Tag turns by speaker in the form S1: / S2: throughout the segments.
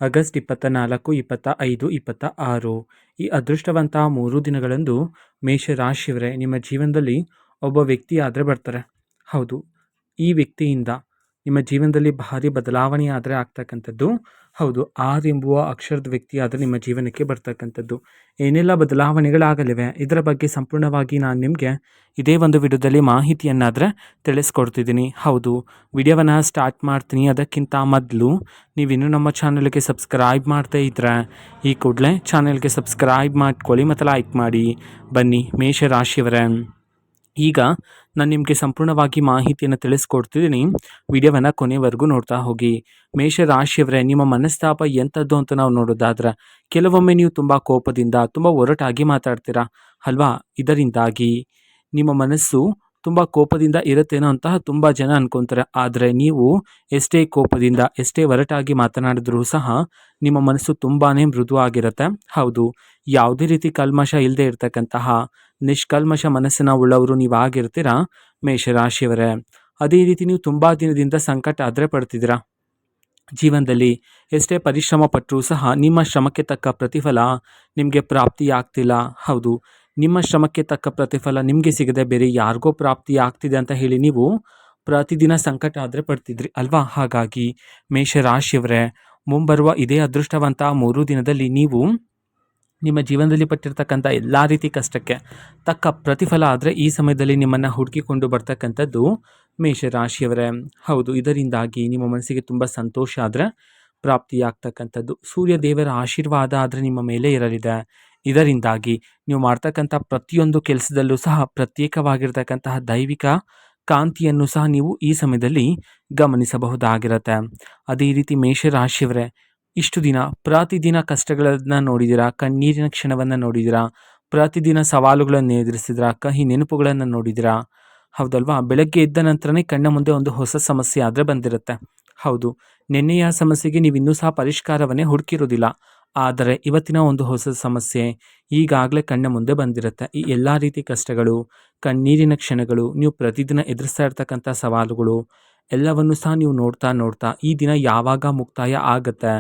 S1: August 24, 25, 26 ಈ ಅದೃಷ್ಟವಂತ 3 ದಿನಗಳಂದು ಮೇಷರಾಶಿಯವರೇ ನಿಮ್ಮ ಜೀವನದಲ್ಲಿ ಒಬ್ಬ ವ್ಯಕ್ತಿ ಆದರೆ ಬರ್ತಾರೆ. ಹೌದು, ಈ ವ್ಯಕ್ತಿಯಿಂದ ನಿಮ್ಮ ಜೀವನದಲ್ಲಿ ಭಾರಿ ಬದಲಾವಣೆ ಆದರೆ ಆಗ್ತಕ್ಕಂಥದ್ದು. ಹೌದು, ಆರ್ ಎಂಬುವ ಅಕ್ಷರದ ವ್ಯಕ್ತಿ ಆದರೆ ನಿಮ್ಮ ಜೀವನಕ್ಕೆ ಬರ್ತಕ್ಕಂಥದ್ದು. ಏನೆಲ್ಲ ಬದಲಾವಣೆಗಳಾಗಲಿವೆ ಇದರ ಬಗ್ಗೆ ಸಂಪೂರ್ಣವಾಗಿ ನಾನು ನಿಮಗೆ ಇದೇ ಒಂದು ವಿಡಿಯೋದಲ್ಲಿ ಮಾಹಿತಿಯನ್ನಾದರೆ ತಿಳಿಸ್ಕೊಡ್ತಿದ್ದೀನಿ. ಹೌದು, ವಿಡಿಯೋವನ್ನು ಸ್ಟಾರ್ಟ್ ಮಾಡ್ತೀನಿ. ಅದಕ್ಕಿಂತ ಮೊದಲು ನೀವಿನ್ನೂ ನಮ್ಮ ಚಾನಲ್ಗೆ ಸಬ್ಸ್ಕ್ರೈಬ್ ಮಾಡ್ತಾ ಇದ್ದರೆ ಈ ಕೂಡಲೇ ಚಾನಲ್ಗೆ ಸಬ್ಸ್ಕ್ರೈಬ್ ಮಾಡ್ಕೊಳ್ಳಿ ಮತ್ತು ಲೈಕ್ ಮಾಡಿ. ಬನ್ನಿ ಮೇಷರಾಶಿಯವರೇ, ಈಗ ನಾನು ನಿಮಗೆ ಸಂಪೂರ್ಣವಾಗಿ ಮಾಹಿತಿಯನ್ನು ತಿಳಿಸ್ಕೊಡ್ತಿದ್ದೀನಿ. ವಿಡಿಯೋವನ್ನು ಕೊನೆವರೆಗೂ ನೋಡ್ತಾ ಹೋಗಿ. ಮೇಷರಾಶಿಯವರೇ, ನಿಮ್ಮ ಮನಸ್ತಾಪ ಎಂಥದ್ದು ಅಂತ ನಾವು ನೋಡೋದಾದ್ರೆ, ಕೆಲವೊಮ್ಮೆ ನೀವು ತುಂಬ ಕೋಪದಿಂದ ತುಂಬ ಒರಟಾಗಿ ಮಾತಾಡ್ತೀರಾ ಅಲ್ವಾ? ಇದರಿಂದಾಗಿ ನಿಮ್ಮ ಮನಸ್ಸು ತುಂಬ ಕೋಪದಿಂದ ಇರುತ್ತೇನೋ ಅಂತ ತುಂಬ ಜನ ಅನ್ಕೊತಾರೆ. ಆದರೆ ನೀವು ಎಷ್ಟೇ ಕೋಪದಿಂದ ಎಷ್ಟೇ ಒರಟಾಗಿ ಮಾತನಾಡಿದ್ರೂ ಸಹ ನಿಮ್ಮ ಮನಸ್ಸು ತುಂಬಾ ಮೃದುವಾಗಿರುತ್ತೆ. ಹೌದು, ಯಾವುದೇ ರೀತಿ ಕಲ್ಮಶ ಇಲ್ಲದೆ ಇರತಕ್ಕಂತಹ ನಿಷ್ಕಲ್ಮಶ ಮನಸ್ಸಿನ ಉಳ್ಳವರು ನೀವಾಗಿರ್ತೀರಾ ಮೇಷರಾಶಿಯವರೇ. ಅದೇ ರೀತಿ ನೀವು ತುಂಬ ದಿನದಿಂದ ಸಂಕಟ ಆದರೆ ಪಡ್ತಿದ್ದೀರಾ. ಜೀವನದಲ್ಲಿ ಎಷ್ಟೇ ಪರಿಶ್ರಮ ಪಟ್ಟರೂ ಸಹ ನಿಮ್ಮ ಶ್ರಮಕ್ಕೆ ತಕ್ಕ ಪ್ರತಿಫಲ ನಿಮಗೆ ಪ್ರಾಪ್ತಿಯಾಗ್ತಿಲ್ಲ. ಹೌದು, ನಿಮ್ಮ ಶ್ರಮಕ್ಕೆ ತಕ್ಕ ಪ್ರತಿಫಲ ನಿಮಗೆ ಸಿಗದೆ ಬೇರೆ ಯಾರಿಗೋ ಪ್ರಾಪ್ತಿ ಆಗ್ತಿದೆ ಅಂತ ಹೇಳಿ ನೀವು ಪ್ರತಿದಿನ ಸಂಕಟ ಆದರೆ ಪಡ್ತಿದ್ರಿ ಅಲ್ವಾ? ಹಾಗಾಗಿ ಮೇಷರಾಶಿಯವರೇ, ಮುಂಬರುವ ಇದೇ ಅದೃಷ್ಟವಂತ 3 ದಿನದಲ್ಲಿ ನೀವು ನಿಮ್ಮ ಜೀವನದಲ್ಲಿ ಪಟ್ಟಿರ್ತಕ್ಕಂಥ ಎಲ್ಲ ರೀತಿ ಕಷ್ಟಕ್ಕೆ ತಕ್ಕ ಪ್ರತಿಫಲ ಆದರೆ ಈ ಸಮಯದಲ್ಲಿ ನಿಮ್ಮನ್ನು ಹುಡುಕಿಕೊಂಡು ಬರ್ತಕ್ಕಂಥದ್ದು ಮೇಷರಾಶಿಯವರೇ. ಹೌದು, ಇದರಿಂದಾಗಿ ನಿಮ್ಮ ಮನಸ್ಸಿಗೆ ತುಂಬ ಸಂತೋಷ ಆದರೆ ಪ್ರಾಪ್ತಿಯಾಗ್ತಕ್ಕಂಥದ್ದು. ಸೂರ್ಯ ದೇವರ ಆಶೀರ್ವಾದ ಆದರೆ ನಿಮ್ಮ ಮೇಲೆ ಇರಲಿದೆ. ಇದರಿಂದಾಗಿ ನೀವು ಮಾಡ್ತಕ್ಕಂಥ ಪ್ರತಿಯೊಂದು ಕೆಲಸದಲ್ಲೂ ಸಹ ಪ್ರತ್ಯೇಕವಾಗಿರ್ತಕ್ಕಂತಹ ದೈವಿಕ ಕಾಂತಿಯನ್ನು ಸಹ ನೀವು ಈ ಸಮಯದಲ್ಲಿ ಗಮನಿಸಬಹುದಾಗಿರುತ್ತೆ. ಅದೇ ರೀತಿ ಮೇಷರಾಶಿಯವರೇ, ಇಷ್ಟು ದಿನ ಪ್ರತಿದಿನ ಕಷ್ಟಗಳನ್ನು ನೋಡಿದ್ದೀರಾ, ಕಣ್ಣೀರಿನ ಕ್ಷಣವನ್ನು ನೋಡಿದ್ದೀರಾ, ಪ್ರತಿದಿನ ಸವಾಲುಗಳನ್ನು ಎದುರಿಸಿದಿರಾ, ಕಹಿ ನೆನಪುಗಳನ್ನು ನೋಡಿದ್ದೀರಾ. ಹೌದಲ್ವಾ? ಬೆಳಗ್ಗೆ ಎದ್ದ ನಂತರನೇ ಕಣ್ಣ ಮುಂದೆ ಒಂದು ಹೊಸ ಸಮಸ್ಯೆ ಆದರೆ ಬಂದಿರುತ್ತೆ. ಹೌದು, ನಿನ್ನೆಯ ಸಮಸ್ಯೆಗೆ ನೀವು ಇನ್ನೂ ಸಹ ಪರಿಷ್ಕಾರವನ್ನೇ ಹುಡುಕಿರೋದಿಲ್ಲ. ಆದರೆ ಇವತ್ತಿನ ಒಂದು ಹೊಸ ಸಮಸ್ಯೆ ಈಗಾಗಲೇ ಕಣ್ಣ ಮುಂದೆ ಬಂದಿರುತ್ತೆ. ಈ ಎಲ್ಲ ರೀತಿ ಕಷ್ಟಗಳು, ಕಣ್ಣೀರಿನ ಕ್ಷಣಗಳು, ನೀವು ಪ್ರತಿದಿನ ಎದುರಿಸ್ತಾ ಇರ್ತಕ್ಕಂಥ ಸವಾಲುಗಳು ಎಲ್ಲವನ್ನು ಸಹ ನೀವು ನೋಡ್ತಾ ನೋಡ್ತಾ ಈ ದಿನ ಯಾವಾಗ ಮುಕ್ತಾಯ ಆಗುತ್ತೆ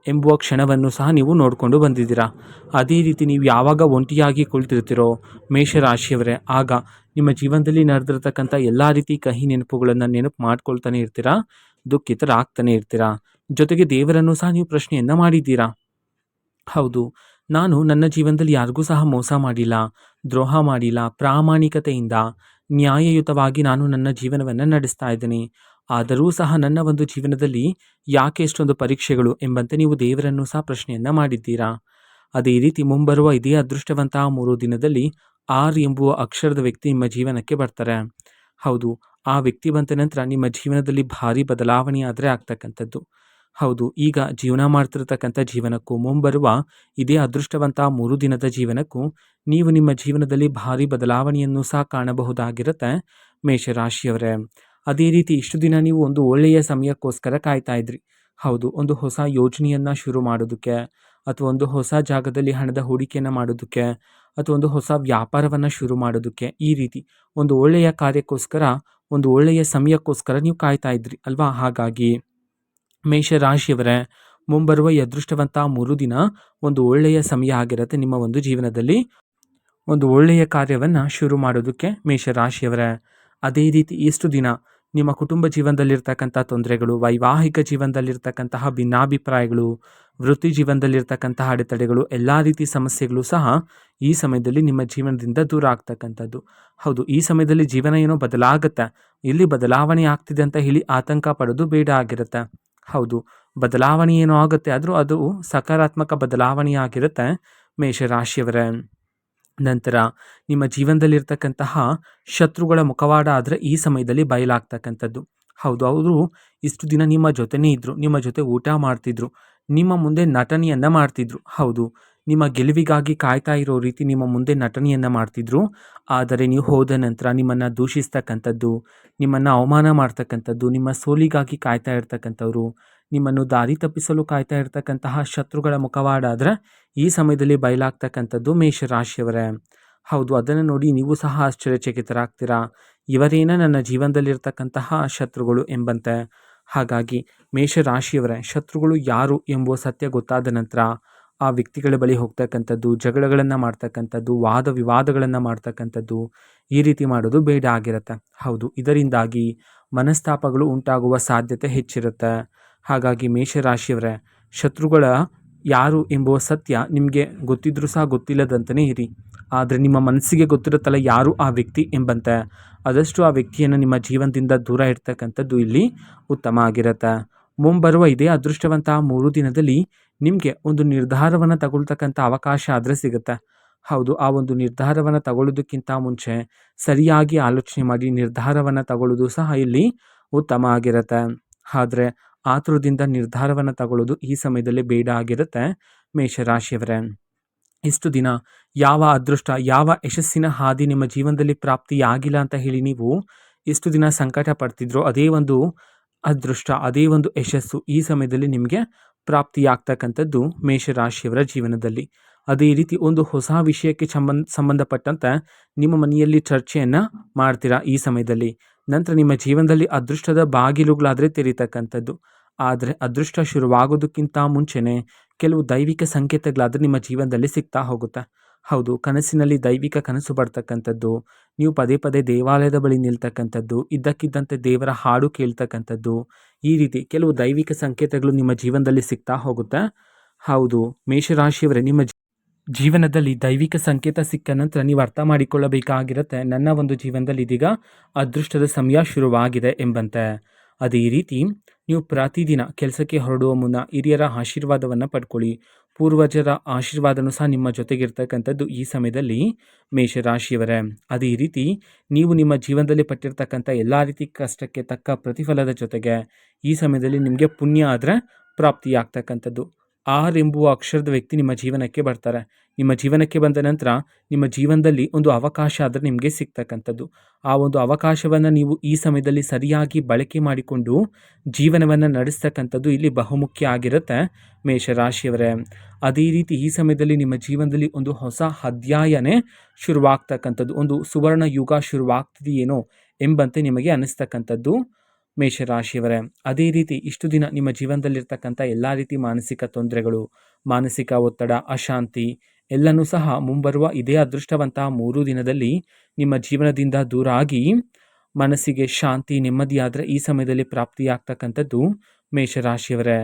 S1: ಎಂಬುವ ಕ್ಷಣವನ್ನು ಸಹ ನೀವು ನೋಡಿಕೊಂಡು ಬಂದಿದ್ದೀರಾ. ಅದೇ ರೀತಿ ನೀವು ಯಾವಾಗ ಒಂಟಿಯಾಗಿ ಕುಳಿತಿರ್ತೀರೋ ಮೇಷರಾಶಿಯವರೇ, ಆಗ ನಿಮ್ಮ ಜೀವನದಲ್ಲಿ ನಡೆದಿರ್ತಕ್ಕಂಥ ಎಲ್ಲ ರೀತಿ ಕಹಿ ನೆನಪುಗಳನ್ನು ನೆನಪು ಮಾಡ್ಕೊಳ್ತಾನೆ ಇರ್ತೀರಾ, ದುಃಖಿತರಾಗ್ತಾನೆ ಇರ್ತೀರಾ. ಜೊತೆಗೆ ದೇವರನ್ನು ಸಹ ನೀವು ಪ್ರಶ್ನೆಯನ್ನು ಮಾಡಿದ್ದೀರಾ. ಹೌದು, ನಾನು ನನ್ನ ಜೀವನದಲ್ಲಿ ಯಾರಿಗೂ ಸಹ ಮೋಸ ಮಾಡಿಲ್ಲ, ದ್ರೋಹ ಮಾಡಿಲ್ಲ, ಪ್ರಾಮಾಣಿಕತೆಯಿಂದ ನ್ಯಾಯಯುತವಾಗಿ ನಾನು ನನ್ನ ಜೀವನವನ್ನು ನಡೆಸ್ತಾ ಇದ್ದೀನಿ. ಆದರೂ ಸಹ ನನ್ನ ಒಂದು ಜೀವನದಲ್ಲಿ ಯಾಕೆ ಎಷ್ಟೊಂದು ಪರೀಕ್ಷೆಗಳು ಎಂಬಂತೆ ನೀವು ದೇವರನ್ನು ಸಹ ಪ್ರಶ್ನೆಯನ್ನು ಮಾಡಿದ್ದೀರಾ. ಅದೇ ರೀತಿ ಮುಂಬರುವ ಇದೇ ಅದೃಷ್ಟವಂತಹ 3 ದಿನದಲ್ಲಿ ಆರ್ ಎಂಬುವ ಅಕ್ಷರದ ವ್ಯಕ್ತಿ ನಿಮ್ಮ ಜೀವನಕ್ಕೆ ಬರ್ತಾರೆ. ಹೌದು, ಆ ವ್ಯಕ್ತಿ ಬಂದ ನಂತರ ನಿಮ್ಮ ಜೀವನದಲ್ಲಿ ಭಾರಿ ಬದಲಾವಣೆ ಆದರೆ ಆಗ್ತಕ್ಕಂಥದ್ದು. ಹೌದು, ಈಗ ಜೀವನ ಮಾಡ್ತಿರ್ತಕ್ಕಂಥ ಜೀವನಕ್ಕೂ ಮುಂಬರುವ ಇದೇ ಅದೃಷ್ಟವಂತ 3 ದಿನದ ಜೀವನಕ್ಕೂ ನೀವು ನಿಮ್ಮ ಜೀವನದಲ್ಲಿ ಭಾರಿ ಬದಲಾವಣೆಯನ್ನು ಸಹ ಕಾಣಬಹುದಾಗಿರುತ್ತೆ ಮೇಷರಾಶಿಯವರೇ. ಅದೇ ರೀತಿ ಇಷ್ಟು ದಿನ ನೀವು ಒಂದು ಒಳ್ಳೆಯ ಸಮಯಕ್ಕೋಸ್ಕರ ಕಾಯ್ತಾ ಇದ್ರಿ. ಹೌದು, ಒಂದು ಹೊಸ ಯೋಜನೆಯನ್ನು ಶುರು ಮಾಡೋದಕ್ಕೆ, ಅಥವಾ ಒಂದು ಹೊಸ ಜಾಗದಲ್ಲಿ ಹಣದ ಹೂಡಿಕೆಯನ್ನು ಮಾಡೋದಕ್ಕೆ, ಅಥವಾ ಒಂದು ಹೊಸ ವ್ಯಾಪಾರವನ್ನು ಶುರು ಮಾಡೋದಕ್ಕೆ, ಈ ರೀತಿ ಒಂದು ಒಳ್ಳೆಯ ಕಾರ್ಯಕ್ಕೋಸ್ಕರ, ಒಂದು ಒಳ್ಳೆಯ ಸಮಯಕ್ಕೋಸ್ಕರ ನೀವು ಕಾಯ್ತಾ ಇದ್ರಿ ಅಲ್ವಾ? ಹಾಗಾಗಿ ಮೇಷರಾಶಿಯವರೇ, ಮುಂಬರುವ ಈ ಅದೃಷ್ಟವಂತ 3 ದಿನ ಒಂದು ಒಳ್ಳೆಯ ಸಮಯ ಆಗಿರುತ್ತೆ ನಿಮ್ಮ ಒಂದು ಜೀವನದಲ್ಲಿ ಒಂದು ಒಳ್ಳೆಯ ಕಾರ್ಯವನ್ನು ಶುರು ಮಾಡೋದಕ್ಕೆ ಮೇಷರಾಶಿಯವರೇ. ಅದೇ ರೀತಿ ಇಷ್ಟು ದಿನ ನಿಮ್ಮ ಕುಟುಂಬ ಜೀವನದಲ್ಲಿರ್ತಕ್ಕಂಥ ತೊಂದರೆಗಳು, ವೈವಾಹಿಕ ಜೀವನದಲ್ಲಿರ್ತಕ್ಕಂತಹ ಭಿನ್ನಾಭಿಪ್ರಾಯಗಳು, ವೃತ್ತಿ ಜೀವನದಲ್ಲಿರ್ತಕ್ಕಂತಹ ಅಡೆತಡೆಗಳು, ಎಲ್ಲ ರೀತಿ ಸಮಸ್ಯೆಗಳು ಸಹ ಈ ಸಮಯದಲ್ಲಿ ನಿಮ್ಮ ಜೀವನದಿಂದ ದೂರ ಆಗ್ತಕ್ಕಂಥದ್ದು. ಹೌದು, ಈ ಸಮಯದಲ್ಲಿ ಜೀವನ ಏನೋ ಬದಲಾಗುತ್ತೆ, ಇಲ್ಲಿ ಬದಲಾವಣೆ ಆಗ್ತಿದೆ ಅಂತ ಹೇಳಿ ಆತಂಕ ಪಡೋದು ಬೇಡ ಆಗಿರುತ್ತೆ. ಹೌದು, ಬದಲಾವಣೆ ಏನೋ ಆಗುತ್ತೆ, ಆದರೂ ಅದು ಸಕಾರಾತ್ಮಕ ಬದಲಾವಣೆ ಆಗಿರುತ್ತೆ ಮೇಷರಾಶಿಯವರೇ. ನಂತರ ನಿಮ್ಮ ಜೀವನದಲ್ಲಿರ್ತಕ್ಕಂತಹ ಶತ್ರುಗಳ ಮುಖವಾಡ ಆದರೆ ಈ ಸಮಯದಲ್ಲಿ ಬಯಲಾಗ್ತಕ್ಕಂಥದ್ದು. ಹೌದು, ಅವರು ಇಷ್ಟು ದಿನ ನಿಮ್ಮ ಜೊತೆನೇ ಇದ್ದರು, ನಿಮ್ಮ ಜೊತೆ ಊಟ ಮಾಡ್ತಿದ್ರು, ನಿಮ್ಮ ಮುಂದೆ ನಟನೆಯನ್ನು ಮಾಡ್ತಿದ್ರು. ಹೌದು, ನಿಮ್ಮ ಗೆಲುವಿಗಾಗಿ ಕಾಯ್ತಾ ಇರೋ ರೀತಿ ನಿಮ್ಮ ಮುಂದೆ ನಟನೆಯನ್ನು ಮಾಡ್ತಿದ್ರು. ಆದರೆ ನೀವು ಹೋದ ನಂತರ ನಿಮ್ಮನ್ನು ದೂಷಿಸ್ತಕ್ಕಂಥದ್ದು, ನಿಮ್ಮನ್ನು ಅವಮಾನ ಮಾಡ್ತಕ್ಕಂಥದ್ದು, ನಿಮ್ಮ ಸೋಲಿಗಾಗಿ ಕಾಯ್ತಾ ಇರ್ತಕ್ಕಂಥವ್ರು, ನಿಮ್ಮನ್ನು ದಾರಿ ತಪ್ಪಿಸಲು ಕಾಯ್ತಾ ಇರ್ತಕ್ಕಂತಹ ಶತ್ರುಗಳ ಮುಖವಾಡ ಆದರೆ ಈ ಸಮಯದಲ್ಲಿ ಬಯಲಾಗ್ತಕ್ಕಂಥದ್ದು ಮೇಷರಾಶಿಯವರೇ. ಹೌದು, ಅದನ್ನು ನೋಡಿ ನೀವು ಸಹ ಆಶ್ಚರ್ಯಚಕಿತರಾಗ್ತೀರಾ. ಇವರೇನ ನನ್ನ ಜೀವನದಲ್ಲಿರ್ತಕ್ಕಂತಹ ಶತ್ರುಗಳು ಎಂಬಂತೆ. ಹಾಗಾಗಿ ಮೇಷರಾಶಿಯವರೇ, ಶತ್ರುಗಳು ಯಾರು ಎಂಬುವ ಸತ್ಯ ಗೊತ್ತಾದ ನಂತರ ಆ ವ್ಯಕ್ತಿಗಳ ಬಳಿ ಹೋಗ್ತಕ್ಕಂಥದ್ದು, ಜಗಳಗಳನ್ನು ಮಾಡ್ತಕ್ಕಂಥದ್ದು, ವಾದ ವಿವಾದಗಳನ್ನು ಮಾಡ್ತಕ್ಕಂಥದ್ದು, ಈ ರೀತಿ ಮಾಡೋದು ಬೇಡ ಆಗಿರುತ್ತೆ. ಹೌದು, ಇದರಿಂದಾಗಿ ಮನಸ್ತಾಪಗಳು ಉಂಟಾಗುವ ಸಾಧ್ಯತೆ ಹೆಚ್ಚಿರುತ್ತೆ. ಹಾಗಾಗಿ ಮೇಷರಾಶಿಯವರೇ, ಶತ್ರುಗಳ ಯಾರು ಎಂಬುವ ಸತ್ಯ ನಿಮಗೆ ಗೊತ್ತಿದ್ರೂ ಸಹ ಗೊತ್ತಿಲ್ಲದಂತಲೇ ಇರಿ. ಆದರೆ ನಿಮ್ಮ ಮನಸ್ಸಿಗೆ ಗೊತ್ತಿರುತ್ತಲ್ಲ ಯಾರು ಆ ವ್ಯಕ್ತಿ ಎಂಬಂತೆ, ಆದಷ್ಟು ಆ ವ್ಯಕ್ತಿಯನ್ನು ನಿಮ್ಮ ಜೀವನದಿಂದ ದೂರ ಇಡ್ತಕ್ಕಂಥದ್ದು ಇಲ್ಲಿ ಉತ್ತಮ ಆಗಿರುತ್ತೆ. ಮುಂಬರುವ ಇದೇ ಅದೃಷ್ಟವಂತ 3 ದಿನದಲ್ಲಿ ನಿಮಗೆ ಒಂದು ನಿರ್ಧಾರವನ್ನು ತಗೊಳ್ತಕ್ಕಂಥ ಅವಕಾಶ ಆದರೆ ಸಿಗುತ್ತೆ. ಹೌದು, ಆ ಒಂದು ನಿರ್ಧಾರವನ್ನು ತಗೊಳ್ಳೋದಕ್ಕಿಂತ ಮುಂಚೆ ಸರಿಯಾಗಿ ಆಲೋಚನೆ ಮಾಡಿ ನಿರ್ಧಾರವನ್ನು ತಗೊಳ್ಳೋದು ಸಹ ಇಲ್ಲಿ ಉತ್ತಮ ಆಗಿರುತ್ತೆ. ಆದರೆ ಆತುರದಿಂದ ನಿರ್ಧಾರವನ್ನು ತಗೊಳ್ಳೋದು ಈ ಸಮಯದಲ್ಲಿ ಬೇಡ ಆಗಿರುತ್ತೆ ಮೇಷರಾಶಿಯವರೇ. ಇಷ್ಟು ದಿನ ಯಾವ ಅದೃಷ್ಟ, ಯಾವ ಯಶಸ್ಸಿನ ಹಾದಿ ನಿಮ್ಮ ಜೀವನದಲ್ಲಿ ಪ್ರಾಪ್ತಿಯಾಗಿಲ್ಲ ಅಂತ ಹೇಳಿ ನೀವು ಇಷ್ಟು ದಿನ ಸಂಕಟ ಪಡ್ತಿದ್ರೋ, ಅದೇ ಒಂದು ಅದೃಷ್ಟ, ಅದೇ ಒಂದು ಯಶಸ್ಸು ಈ ಸಮಯದಲ್ಲಿ ನಿಮಗೆ ಪ್ರಾಪ್ತಿಯಾಗ್ತಕ್ಕಂಥದ್ದು ಮೇಷರಾಶಿಯವರ ಜೀವನದಲ್ಲಿ. ಅದೇ ರೀತಿ ಒಂದು ಹೊಸ ವಿಷಯಕ್ಕೆ ಸಂಬಂಧಪಟ್ಟಂತೆ ನಿಮ್ಮ ಮನೆಯಲ್ಲಿ ಚರ್ಚೆಯನ್ನು ಮಾಡ್ತೀರಾ ಈ ಸಮಯದಲ್ಲಿ. ನಂತರ ನಿಮ್ಮ ಜೀವನದಲ್ಲಿ ಅದೃಷ್ಟದ ಬಾಗಿಲುಗಳಾದರೆ ತೆರೀತಕ್ಕಂಥದ್ದು. ಆದರೆ ಅದೃಷ್ಟ ಶುರುವಾಗೋದಕ್ಕಿಂತ ಮುಂಚೆನೇ ಕೆಲವು ದೈವಿಕ ಸಂಕೇತಗಳಾದರೆ ನಿಮ್ಮ ಜೀವನದಲ್ಲಿ ಸಿಗ್ತಾ ಹೋಗುತ್ತೆ. ಹೌದು, ಕನಸಿನಲ್ಲಿ ದೈವಿಕ ಕನಸು ಬರ್ತಕ್ಕಂಥದ್ದು, ನೀವು ಪದೇ ಪದೇ ದೇವಾಲಯದ ಬಳಿ ನಿಲ್ತಕ್ಕಂಥದ್ದು, ಇದ್ದಕ್ಕಿದ್ದಂತೆ ದೇವರ ಹಾಡು ಕೇಳ್ತಕ್ಕಂಥದ್ದು, ಈ ರೀತಿ ಕೆಲವು ದೈವಿಕ ಸಂಕೇತಗಳು ನಿಮ್ಮ ಜೀವನದಲ್ಲಿ ಸಿಗ್ತಾ ಹೋಗುತ್ತೆ. ಹೌದು ಮೇಷರಾಶಿಯವರೇ, ನಿಮ್ಮ ಜೀವನದಲ್ಲಿ ದೈವಿಕ ಸಂಕೇತ ಸಿಕ್ಕ ನಂತರ ನೀವು ಅರ್ಥ ಮಾಡಿಕೊಳ್ಳಬೇಕಾಗಿರುತ್ತೆ, ನನ್ನ ಒಂದು ಜೀವನದಲ್ಲಿ ಇದೀಗ ಅದೃಷ್ಟದ ಸಮಯ ಶುರುವಾಗಿದೆ ಎಂಬಂತೆ. ಅದೇ ರೀತಿ ನೀವು ಪ್ರತಿದಿನ ಕೆಲಸಕ್ಕೆ ಹೊರಡುವ ಮುನ್ನ ಹಿರಿಯರ ಆಶೀರ್ವಾದವನ್ನು ಪಡ್ಕೊಳ್ಳಿ. ಪೂರ್ವಜರ ಆಶೀರ್ವಾದನೂ ಸಹ ನಿಮ್ಮ ಜೊತೆಗಿರ್ತಕ್ಕಂಥದ್ದು ಈ ಸಮಯದಲ್ಲಿ ಮೇಷರಾಶಿಯವರೇ. ಅದೇ ರೀತಿ ನೀವು ನಿಮ್ಮ ಜೀವನದಲ್ಲಿ ಪಟ್ಟಿರ್ತಕ್ಕಂಥ ಎಲ್ಲ ರೀತಿ ಕಷ್ಟಕ್ಕೆ ತಕ್ಕ ಪ್ರತಿಫಲದ ಜೊತೆಗೆ ಈ ಸಮಯದಲ್ಲಿ ನಿಮಗೆ ಪುಣ್ಯ ಆದರೆ ಪ್ರಾಪ್ತಿಯಾಗ್ತಕ್ಕಂಥದ್ದು. ಆರ್ ಎಂಬುವ ಅಕ್ಷರದ ವ್ಯಕ್ತಿ ನಿಮ್ಮ ಜೀವನಕ್ಕೆ ಬರ್ತಾರೆ. ನಿಮ್ಮ ಜೀವನಕ್ಕೆ ಬಂದ ನಂತರ ನಿಮ್ಮ ಜೀವನದಲ್ಲಿ ಒಂದು ಅವಕಾಶ ಆದರೆ ನಿಮಗೆ ಸಿಗ್ತಕ್ಕಂಥದ್ದು. ಆ ಒಂದು ಅವಕಾಶವನ್ನು ನೀವು ಈ ಸಮಯದಲ್ಲಿ ಸರಿಯಾಗಿ ಬಳಕೆ ಮಾಡಿಕೊಂಡು ಜೀವನವನ್ನು ನಡೆಸ್ತಕ್ಕಂಥದ್ದು ಇಲ್ಲಿ ಬಹುಮುಖ್ಯ ಆಗಿರುತ್ತೆ ಮೇಷರಾಶಿಯವರೇ. ಅದೇ ರೀತಿ ಈ ಸಮಯದಲ್ಲಿ ನಿಮ್ಮ ಜೀವನದಲ್ಲಿ ಒಂದು ಹೊಸ ಅಧ್ಯಾಯನೇ ಶುರುವಾಗ್ತಕ್ಕಂಥದ್ದು, ಒಂದು ಸುವರ್ಣ ಯುಗ ಶುರುವಾಗ್ತಿದೆಯೇನೋ ಎಂಬಂತೆ ನಿಮಗೆ ಅನ್ನಿಸ್ತಕ್ಕಂಥದ್ದು ಮೇಷರಾಶಿಯವರೇ. ಅದೇ ರೀತಿ ಇಷ್ಟು ದಿನ ನಿಮ್ಮ ಜೀವನದಲ್ಲಿರ್ತಕ್ಕಂಥ ಎಲ್ಲ ರೀತಿ ಮಾನಸಿಕ ತೊಂದರೆಗಳು, ಮಾನಸಿಕ ಒತ್ತಡ, ಅಶಾಂತಿ ಎಲ್ಲನೂ ಸಹ ಮುಂಬರುವ ಇದೇ ಅದೃಷ್ಟವಂತ 3 ದಿನದಲ್ಲಿ ನಿಮ್ಮ ಜೀವನದಿಂದ ದೂರ ಆಗಿ ಮನಸ್ಸಿಗೆ ಶಾಂತಿ, ನೆಮ್ಮದಿಯಾದರೆ ಈ ಸಮಯದಲ್ಲಿ ಪ್ರಾಪ್ತಿಯಾಗ್ತಕ್ಕಂಥದ್ದು ಮೇಷರಾಶಿಯವರೇ.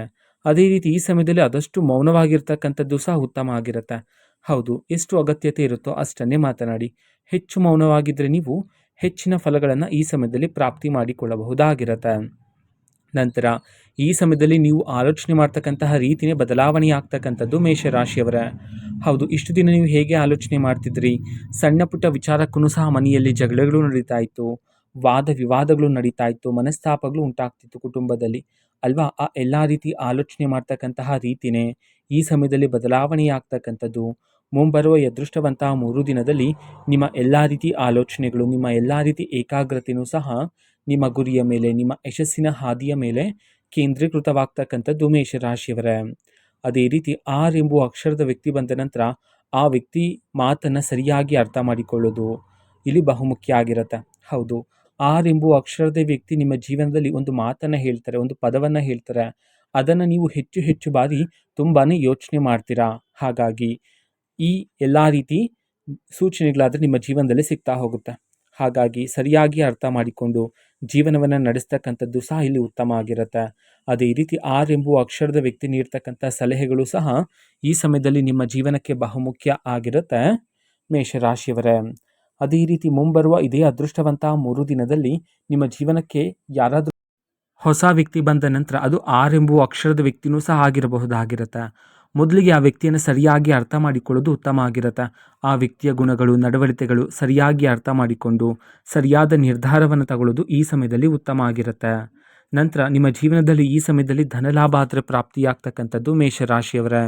S1: ಅದೇ ರೀತಿ ಈ ಸಮಯದಲ್ಲಿ ಆದಷ್ಟು ಮೌನವಾಗಿರ್ತಕ್ಕಂಥದ್ದು ಸಹ ಉತ್ತಮ ಆಗಿರುತ್ತೆ. ಹೌದು, ಎಷ್ಟು ಅಗತ್ಯತೆ ಇರುತ್ತೋ ಅಷ್ಟನ್ನೇ ಮಾತನಾಡಿ. ಹೆಚ್ಚು ಮೌನವಾಗಿದ್ದರೆ ನೀವು ಹೆಚ್ಚಿನ ಫಲಗಳನ್ನು ಈ ಸಮಯದಲ್ಲಿ ಪ್ರಾಪ್ತಿ ಮಾಡಿಕೊಳ್ಳಬಹುದಾಗಿರುತ್ತೆ. ನಂತರ ಈ ಸಮಯದಲ್ಲಿ ನೀವು ಆಲೋಚನೆ ಮಾಡ್ತಕ್ಕಂತಹ ರೀತಿಯೇ ಬದಲಾವಣೆ ಆಗ್ತಕ್ಕಂಥದ್ದು ಮೇಷರಾಶಿಯವರೇ. ಹೌದು, ಇಷ್ಟು ದಿನ ನೀವು ಹೇಗೆ ಆಲೋಚನೆ ಮಾಡ್ತಿದ್ರಿ, ಸಣ್ಣ ಪುಟ್ಟ ವಿಚಾರಕ್ಕೂ ಸಹ ಮನೆಯಲ್ಲಿ ಜಗಳಗಳು ನಡೀತಾ ಇತ್ತು, ವಾದ ವಿವಾದಗಳು ನಡೀತಾ ಇತ್ತು, ಮನಸ್ತಾಪಗಳು ಉಂಟಾಗ್ತಿತ್ತು ಕುಟುಂಬದಲ್ಲಿ ಅಲ್ವಾ. ಆ ಎಲ್ಲ ರೀತಿ ಆಲೋಚನೆ ಮಾಡ್ತಕ್ಕಂತಹ ರೀತಿಯೇ ಈ ಸಮಯದಲ್ಲಿ ಬದಲಾವಣೆ ಆಗ್ತಕ್ಕಂಥದ್ದು. ಮುಂಬರುವ ಅದೃಷ್ಟವಂತ 3 ದಿನದಲ್ಲಿ ನಿಮ್ಮ ಎಲ್ಲ ರೀತಿ ಆಲೋಚನೆಗಳು, ನಿಮ್ಮ ಎಲ್ಲ ರೀತಿ ಏಕಾಗ್ರತೆಯೂ ಸಹ ನಿಮ್ಮ ಗುರಿಯ ಮೇಲೆ, ನಿಮ್ಮ ಯಶಸ್ಸಿನ ಹಾದಿಯ ಮೇಲೆ ಕೇಂದ್ರೀಕೃತವಾಗ್ತಕ್ಕಂಥದ್ದು ಮೇಷರಾಶಿಯವರೇ. ಅದೇ ರೀತಿ ಆರ್ ಎಂಬುವ ಅಕ್ಷರದ ವ್ಯಕ್ತಿ ಬಂದ ನಂತರ ಆ ವ್ಯಕ್ತಿ ಮಾತನ್ನು ಸರಿಯಾಗಿ ಅರ್ಥ ಮಾಡಿಕೊಳ್ಳೋದು ಇಲ್ಲಿ ಬಹುಮುಖ್ಯ ಆಗಿರುತ್ತೆ. ಹೌದು, ಆರ್ ಎಂಬುವ ಅಕ್ಷರದ ವ್ಯಕ್ತಿ ನಿಮ್ಮ ಜೀವನದಲ್ಲಿ ಒಂದು ಮಾತನ್ನು ಹೇಳ್ತಾರೆ, ಒಂದು ಪದವನ್ನು ಹೇಳ್ತಾರೆ, ಅದನ್ನು ನೀವು ಹೆಚ್ಚು ಹೆಚ್ಚು ಬಾರಿ ತುಂಬಾ ಯೋಚನೆ ಮಾಡ್ತೀರಾ. ಹಾಗಾಗಿ ಈ ಎಲ್ಲ ರೀತಿ ಸೂಚನೆಗಳಾದರೆ ನಿಮ್ಮ ಜೀವನದಲ್ಲಿ ಸಿಗ್ತಾ ಹೋಗುತ್ತೆ. ಹಾಗಾಗಿ ಸರಿಯಾಗಿ ಅರ್ಥ ಮಾಡಿಕೊಂಡು ಜೀವನವನ್ನು ನಡೆಸ್ತಕ್ಕಂಥದ್ದು ಸಹ ಇಲ್ಲಿ ಉತ್ತಮ ಆಗಿರುತ್ತೆ. ಅದೇ ರೀತಿ ಆರ್ ಎಂಬುವ ಅಕ್ಷರದ ವ್ಯಕ್ತಿ ನೀಡ್ತಕ್ಕಂಥ ಸಲಹೆಗಳು ಸಹ ಈ ಸಮಯದಲ್ಲಿ ನಿಮ್ಮ ಜೀವನಕ್ಕೆ ಬಹುಮುಖ್ಯ ಆಗಿರುತ್ತೆ ಮೇಷರಾಶಿಯವರೇ. ಅದೇ ರೀತಿ ಮುಂಬರುವ ಇದೇ ಅದೃಷ್ಟವಂತ 3 ದಿನದಲ್ಲಿ ನಿಮ್ಮ ಜೀವನಕ್ಕೆ ಯಾರಾದರೂ ಹೊಸ ವ್ಯಕ್ತಿ ಬಂದ ನಂತರ ಅದು ಆರ್ ಎಂಬುವ ಅಕ್ಷರದ ವ್ಯಕ್ತಿನೂ ಸಹ ಆಗಿರಬಹುದಾಗಿರುತ್ತೆ. ಮೊದಲಿಗೆ ಆ ವ್ಯಕ್ತಿಯನ್ನು ಸರಿಯಾಗಿ ಅರ್ಥ ಮಾಡಿಕೊಳ್ಳೋದು ಉತ್ತಮ ಆಗಿರುತ್ತೆ. ಆ ವ್ಯಕ್ತಿಯ ಗುಣಗಳು, ನಡವಳಿಕೆಗಳು ಸರಿಯಾಗಿ ಅರ್ಥ ಮಾಡಿಕೊಂಡು ಸರಿಯಾದ ನಿರ್ಧಾರವನ್ನು ತಗೊಳ್ಳೋದು ಈ ಸಮಯದಲ್ಲಿ ಉತ್ತಮ ಆಗಿರುತ್ತೆ. ನಂತರ ನಿಮ್ಮ ಜೀವನದಲ್ಲಿ ಈ ಸಮಯದಲ್ಲಿ ಧನಲಾಭ ಆದರೆ ಪ್ರಾಪ್ತಿಯಾಗ್ತಕ್ಕಂಥದ್ದು ಮೇಷರಾಶಿಯವರೇ.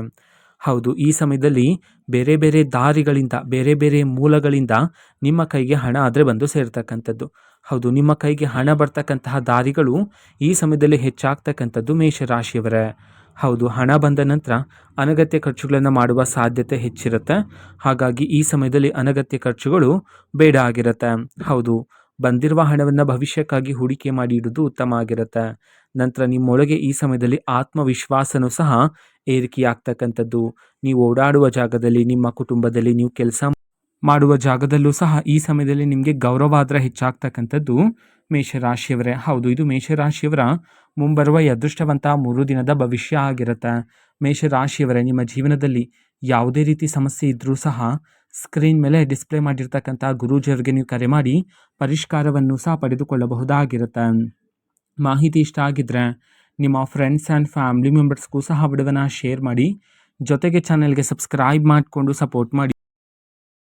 S1: ಹೌದು, ಈ ಸಮಯದಲ್ಲಿ ಬೇರೆ ಬೇರೆ ದಾರಿಗಳಿಂದ, ಬೇರೆ ಬೇರೆ ಮೂಲಗಳಿಂದ ನಿಮ್ಮ ಕೈಗೆ ಹಣ ಆದರೆ ಬಂದು ಸೇರ್ತಕ್ಕಂಥದ್ದು. ಹೌದು, ನಿಮ್ಮ ಕೈಗೆ ಹಣ ಬರ್ತಕ್ಕಂತಹ ದಾರಿಗಳು ಈ ಸಮಯದಲ್ಲಿ ಹೆಚ್ಚಾಗ್ತಕ್ಕಂಥದ್ದು ಮೇಷರಾಶಿಯವರೇ. ಹೌದು, ಹಣ ಬಂದ ನಂತರ ಅನಗತ್ಯ ಖರ್ಚುಗಳನ್ನು ಮಾಡುವ ಸಾಧ್ಯತೆ ಹೆಚ್ಚಿರುತ್ತೆ. ಹಾಗಾಗಿ ಈ ಸಮಯದಲ್ಲಿ ಅನಗತ್ಯ ಖರ್ಚುಗಳು ಬೇಡ ಆಗಿರುತ್ತೆ. ಹೌದು, ಬಂದಿರುವ ಹಣವನ್ನು ಭವಿಷ್ಯಕ್ಕಾಗಿ ಹೂಡಿಕೆ ಮಾಡಿ ಇಡೋದು ಉತ್ತಮ ಆಗಿರುತ್ತೆ. ನಂತರ ನಿಮ್ಮೊಳಗೆ ಈ ಸಮಯದಲ್ಲಿ ಆತ್ಮವಿಶ್ವಾಸನೂ ಸಹ ಏರಿಕೆಯಾಗ್ತಕ್ಕಂಥದ್ದು. ನೀವು ಓಡಾಡುವ ಜಾಗದಲ್ಲಿ, ನಿಮ್ಮ ಕುಟುಂಬದಲ್ಲಿ, ನೀವು ಕೆಲಸ ಮಾಡುವ ಜಾಗದಲ್ಲೂ ಸಹ ಈ ಸಮಯದಲ್ಲಿ ನಿಮಗೆ ಗೌರವಾದ್ರ ಹೆಚ್ಚಾಗ್ತಕ್ಕಂಥದ್ದು ಮೇಷರಾಶಿಯವರೇ. ಹೌದು, ಇದು ಮೇಷರಾಶಿಯವರ ಮುಂಬರುವ ಈ ಅದೃಷ್ಟವಂತ 3 ದಿನದ ಭವಿಷ್ಯ ಆಗಿರುತ್ತೆ. ಮೇಷರಾಶಿಯವರೇ, ನಿಮ್ಮ ಜೀವನದಲ್ಲಿ ಯಾವುದೇ ರೀತಿ ಸಮಸ್ಯೆ ಇದ್ದರೂ ಸಹ ಸ್ಕ್ರೀನ್ ಮೇಲೆ ಡಿಸ್ಪ್ಲೇ ಮಾಡಿರ್ತಕ್ಕಂಥ ಗುರೂಜಿಯವರಿಗೆ ನೀವು ಕರೆ ಮಾಡಿ ಪರಿಷ್ಕಾರವನ್ನು ಸಹ ಪಡೆದುಕೊಳ್ಳಬಹುದಾಗಿರುತ್ತೆ. ಮಾಹಿತಿ ಇಷ್ಟ ಆಗಿದ್ರೆ ನಿಮ್ಮ ಫ್ರೆಂಡ್ಸ್ ಆ್ಯಂಡ್ ಫ್ಯಾಮಿಲಿ ಮೆಂಬರ್ಸ್ಗೂ ಸಹ ವಿಡಿಯೋನ ಶೇರ್ ಮಾಡಿ. ಜೊತೆಗೆ ಚಾನೆಲ್ಗೆ ಸಬ್ಸ್ಕ್ರೈಬ್ ಮಾಡಿಕೊಂಡು ಸಪೋರ್ಟ್ ಮಾಡಿ.